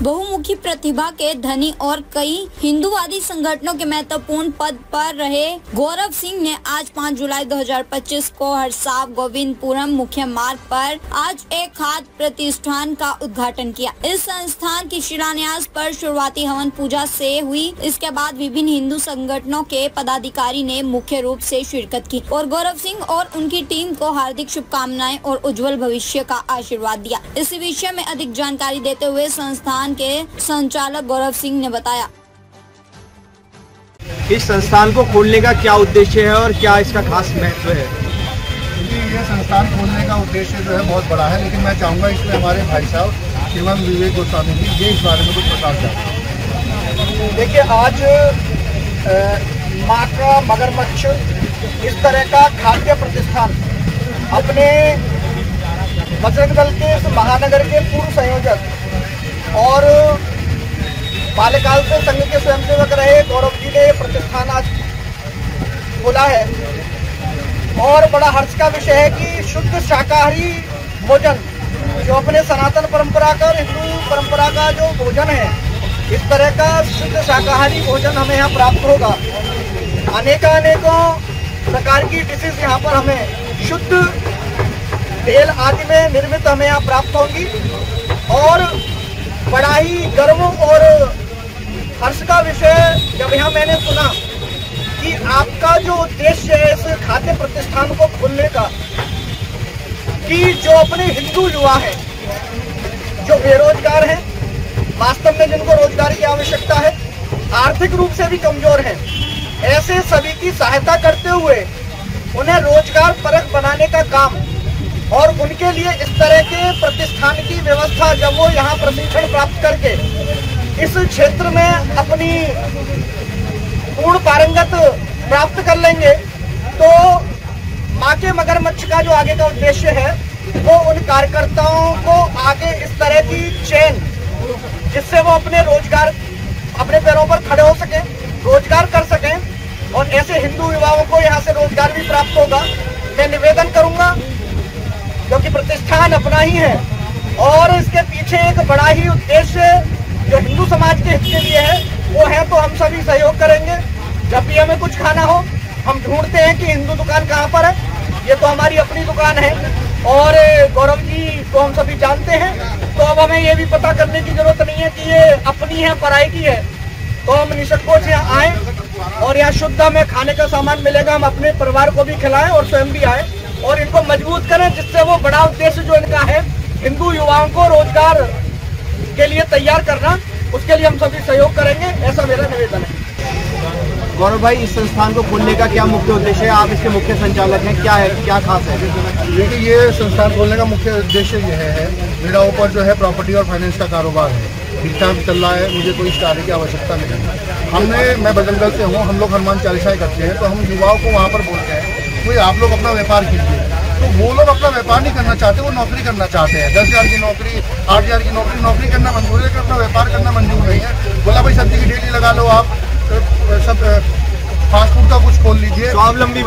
बहुमुखी प्रतिभा के धनी और कई हिंदूवादी संगठनों के महत्वपूर्ण पद पर रहे गौरव सिंह ने आज 5 जुलाई 2025 को हरसाव गोविंदपुरम मुख्य मार्ग पर आज एक खाद्य प्रतिष्ठान का उद्घाटन किया। इस संस्थान की शिलान्यास पर शुरुआती हवन पूजा से हुई। इसके बाद विभिन्न हिंदू संगठनों के पदाधिकारी ने मुख्य रूप से शिरकत की और गौरव सिंह और उनकी टीम को हार्दिक शुभकामनाएं और उज्जवल भविष्य का आशीर्वाद दिया। इस विषय में अधिक जानकारी देते हुए संस्थान के संचालक गौरव सिंह ने बताया, इस संस्थान को खोलने का क्या उद्देश्य है और क्या इसका खास महत्व है? ये संस्थान खोलने का उद्देश्य जो है बहुत बड़ा है, लेकिन मैं चाहूँगा इसमें हमारे भाई साहब श्रीमान विवेक गोस्वामी जी ये इस बारे में कुछ प्रकाश डालें। देखिए, आज माँ का मगरमच्छ इस तरह का खाद्य प्रतिष्ठान अपने बजरंग दल के इस महानगर के पूर्व संयोजक और बाल्यकाल से संघ के स्वयंसेवक रहे गौरव जी ने प्रतिष्ठान आज खोला है। और बड़ा हर्ष का विषय है कि शुद्ध शाकाहारी भोजन जो अपने सनातन परंपरा का, हिंदू परंपरा का जो भोजन है, इस तरह का शुद्ध शाकाहारी भोजन हमें यहाँ प्राप्त होगा। अनेकों प्रकार की डिशेज यहाँ पर हमें शुद्ध तेल आदि में निर्मित हमें यहाँ प्राप्त होंगी। और बड़ा ही गर्व और हर्ष का विषय जब यहाँ मैंने सुना कि आपका जो उद्देश्य है इस खाद्य प्रतिष्ठान को खोलने का, कि जो अपने हिंदू युवा हैं, जो बेरोजगार हैं, वास्तव में जिनको रोजगार की आवश्यकता है, आर्थिक रूप से भी कमजोर हैं, ऐसे सभी की सहायता करते हुए उन्हें रोजगार परक बनाने का काम और उनके लिए इस तरह के प्रतिष्ठान की व्यवस्था, जब वो यहाँ प्रशिक्षण प्राप्त करके इस क्षेत्र में अपनी पूर्ण पारंगत प्राप्त कर लेंगे, तो माँ के मगरमच्छ का जो आगे का उद्देश्य है वो उन कार्यकर्ताओं को आगे इस तरह की चेन, जिससे वो अपने रोजगार, अपने पैरों पर खड़े हो सकें, रोजगार कर सकें और ऐसे हिंदू युवाओं को यहाँ से रोजगार भी प्राप्त होगा। मैं निवेदन करूंगा, क्योंकि प्रतिष्ठान अपना ही है और इसके पीछे एक बड़ा ही उद्देश्य जो हिंदू समाज के हित के लिए है वो है, तो हम सभी सहयोग करेंगे। जब भी हमें कुछ खाना हो, हम ढूंढते हैं कि हिंदू दुकान कहाँ पर है। ये तो हमारी अपनी दुकान है और गौरव जी को हम सभी जानते हैं, तो अब हमें ये भी पता करने की जरूरत नहीं है कि ये अपनी है पराई की है। तो हम निसंकोच यहाँ आए और यहाँ शुद्ध हमें खाने का सामान मिलेगा। हम अपने परिवार को भी खिलाएं और स्वयं भी आए और इनको मजबूत करें, जिससे वो बड़ा उद्देश्य जो इनका है हिंदू युवाओं को रोजगार के लिए तैयार करना, उसके लिए हम सभी सहयोग करेंगे, ऐसा मेरा निवेदन है। गौरव भाई, इस संस्थान को खोलने का क्या मुख्य उद्देश्य है? आप इसके मुख्य संचालक हैं, क्या है, क्या खास है? देखिए, ये संस्थान खोलने का मुख्य उद्देश्य ये है, मेरा ऊपर जो है प्रॉपर्टी और फाइनेंस का कारोबार है, ठीक ठाक चल रहा है, मुझे कोई स्टार्ट की आवश्यकता नहीं। मैं बजरंग दल से हूँ, हम लोग हनुमान चालीसाएं करते हैं, तो हम युवाओं को वहाँ पर बोलते हैं कोई आप लोग अपना व्यापार कीजिए। तो वो लोग अपना व्यापार नहीं करना चाहते, वो नौकरी करना चाहते हैं। 10,000 की नौकरी, 8,000 की नौकरी करना मंजूर है, लेकिन अपना व्यापार करना मंजूर नहीं है। बोला भाई सब्जी की डेली लगा लो, आप सब फास्ट फूड का कुछ खोल लीजिए, स्वावलंबी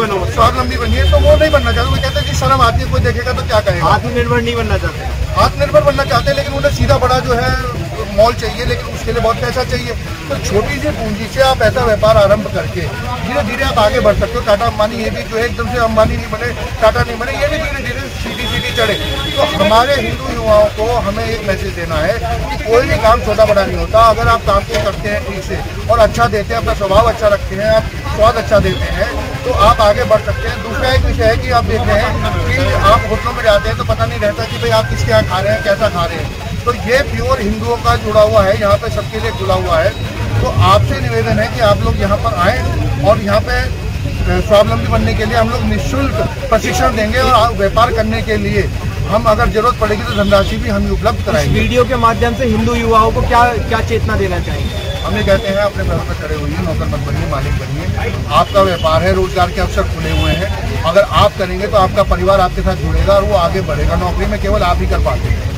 बनिए। तो वो नहीं बनना चाहते, वो कहते हैं कि शर्म आती है, कोई देखेगा तो क्या कहेगा। आत्मनिर्भर नहीं बनना चाहते, आत्मनिर्भर बनना चाहते हैं, लेकिन उन्हें सीधा बड़ा जो है मॉल चाहिए, लेकिन उसके लिए बहुत पैसा चाहिए। तो छोटी सी पूंजी से आप ऐसा व्यापार आरंभ करके धीरे धीरे आप आगे बढ़ सकते हो। टाटा अंबानी ये भी जो है एकदम से अंबानी नहीं बने, टाटा नहीं बने, ये भी धीरे धीरे सीधी चढ़े। तो हमारे हिंदू युवाओं को हमें एक मैसेज देना है कि कोई भी काम छोटा बड़ा नहीं होता। अगर आप काम को करते हैं ठीक से और अच्छा देते हैं, अपना स्वभाव अच्छा रखते हैं, आप स्वाद अच्छा देते हैं, तो आप आगे बढ़ सकते हैं। दूसरा एक विषय है कि आप देखते हैं कि आप होटलों में जाते हैं तो पता नहीं रहता कि भाई आप किसके यहाँ खा रहे हैं, कैसा खा रहे हैं। तो ये प्योर हिंदुओं का जुड़ा हुआ है, यहाँ पे सबके लिए खुला हुआ है। तो आपसे निवेदन है कि आप लोग यहाँ पर आएँ और यहाँ पे स्वावलंबी बनने के लिए हम लोग निःशुल्क प्रशिक्षण देंगे और व्यापार करने के लिए हम अगर जरूरत पड़ेगी तो धनराशि भी हम उपलब्ध कराएंगे। वीडियो के माध्यम से हिंदू युवाओं को क्या चेतना देना चाहिए? हम ये कहते हैं अपने पैरों पर खड़े होइए, नौकर मत बनिए, मालिक बनिए। आपका व्यापार है, रोजगार के अवसर खुले हुए हैं। अगर आप करेंगे तो आपका परिवार आपके साथ जुड़ेगा और वो आगे बढ़ेगा। नौकरी में केवल आप ही कर पाते हैं।